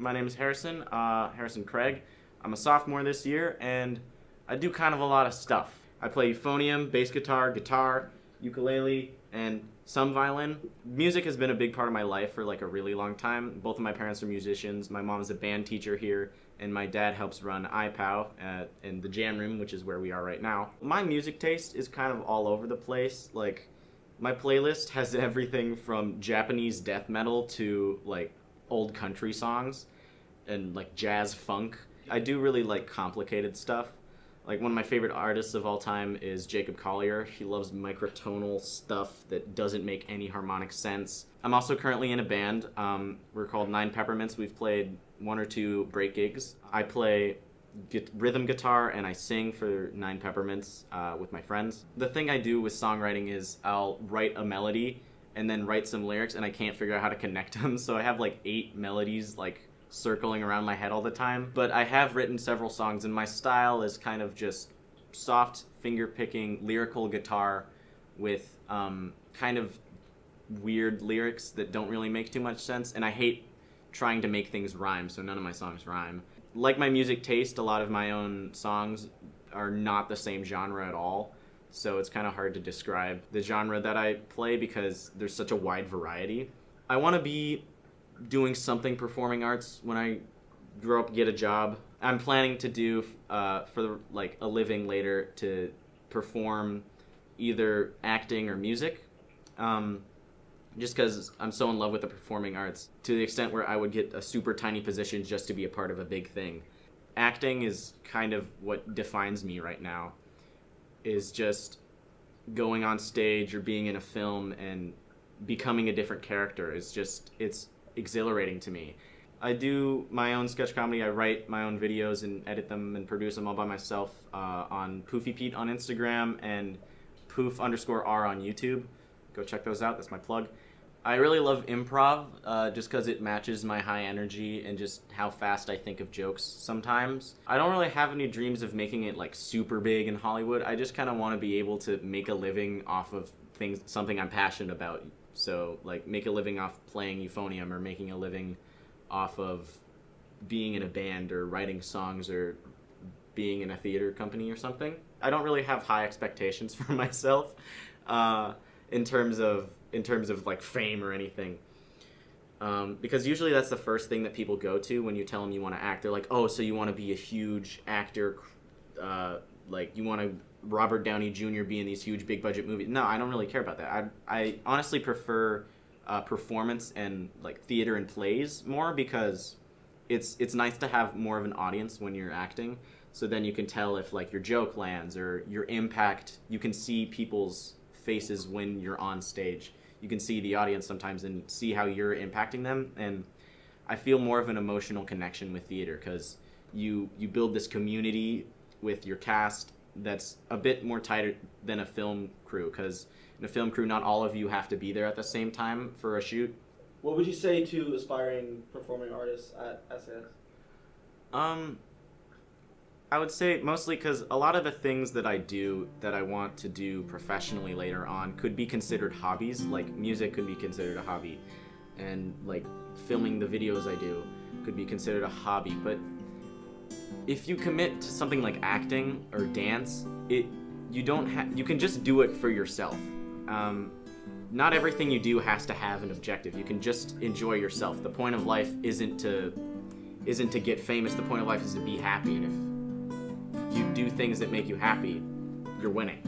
My name is Harrison, Harrison Craig. I'm a sophomore this year, and I do kind of a lot of stuff. I play euphonium, bass guitar, guitar, ukulele, and some violin. Music has been a big part of my life for like a really long time. Both of my parents are musicians. My mom's a band teacher here, and my dad helps run IPOW in the jam room, which is where we are right now. My music taste is kind of all over the place. Like, my playlist has everything from Japanese death metal to like old country songs and like jazz funk. I do really like complicated stuff. Like, one of my favorite artists of all time is Jacob Collier. He loves microtonal stuff that doesn't make any harmonic sense. I'm also currently in a band. We're called Nine Peppermints. We've played one or two break gigs. I play rhythm guitar and I sing for Nine Peppermints with my friends. The thing I do with songwriting is I'll write a melody and then write some lyrics, and I can't figure out how to connect them, so I have like 8 melodies like circling around my head all the time. But I have written several songs, and my style is kind of just soft finger-picking lyrical guitar with kind of weird lyrics that don't really make too much sense, and I hate trying to make things rhyme, so none of my songs rhyme. Like my music taste, a lot of my own songs are not the same genre at all, so it's kind of hard to describe the genre that I play because there's such a wide variety. I want to be doing something performing arts when I grow up, get a job. I'm planning to do for like a living later to perform either acting or music, just because I'm so in love with the performing arts to the extent where I would get a super tiny position just to be a part of a big thing. Acting is kind of what defines me right now, is just going on stage or being in a film and becoming a different character. It's exhilarating to me. I do my own sketch comedy. I write my own videos and edit them and produce them all by myself on Poofy Pete on Instagram and poof_r on YouTube. Go check those out. That's my plug. I really love improv just because it matches my high energy and just how fast I think of jokes sometimes. I don't really have any dreams of making it like super big in Hollywood. I just kind of want to be able to make a living off of something I'm passionate about. So like make a living off playing euphonium, or making a living off of being in a band or writing songs or being in a theater company or something. I don't really have high expectations for myself in terms of like fame or anything, because usually that's the first thing that people go to when you tell them you want to act. They're like, oh, so you want to be a huge actor, like you want to Robert Downey Jr. be in these huge big budget movies. No, I don't really care about that. I honestly prefer performance and like theater and plays more, because it's nice to have more of an audience when you're acting, so then you can tell if like your joke lands or your impact. You can see people's faces when you're on stage. You can see the audience sometimes and see how you're impacting them, and I feel more of an emotional connection with theater because you build this community with your cast that's a bit more tighter than a film crew, because in a film crew not all of you have to be there at the same time for a shoot. What would you say to aspiring performing artists at SAS? I would say mostly because a lot of the things that I do that I want to do professionally later on could be considered hobbies. Like music could be considered a hobby, and like filming the videos I do could be considered a hobby. But if you commit to something like acting or dance, you can just do it for yourself. Not everything you do has to have an objective. You can just enjoy yourself. The point of life isn't to get famous. The point of life is to be happy, and if you do things that make you happy, you're winning.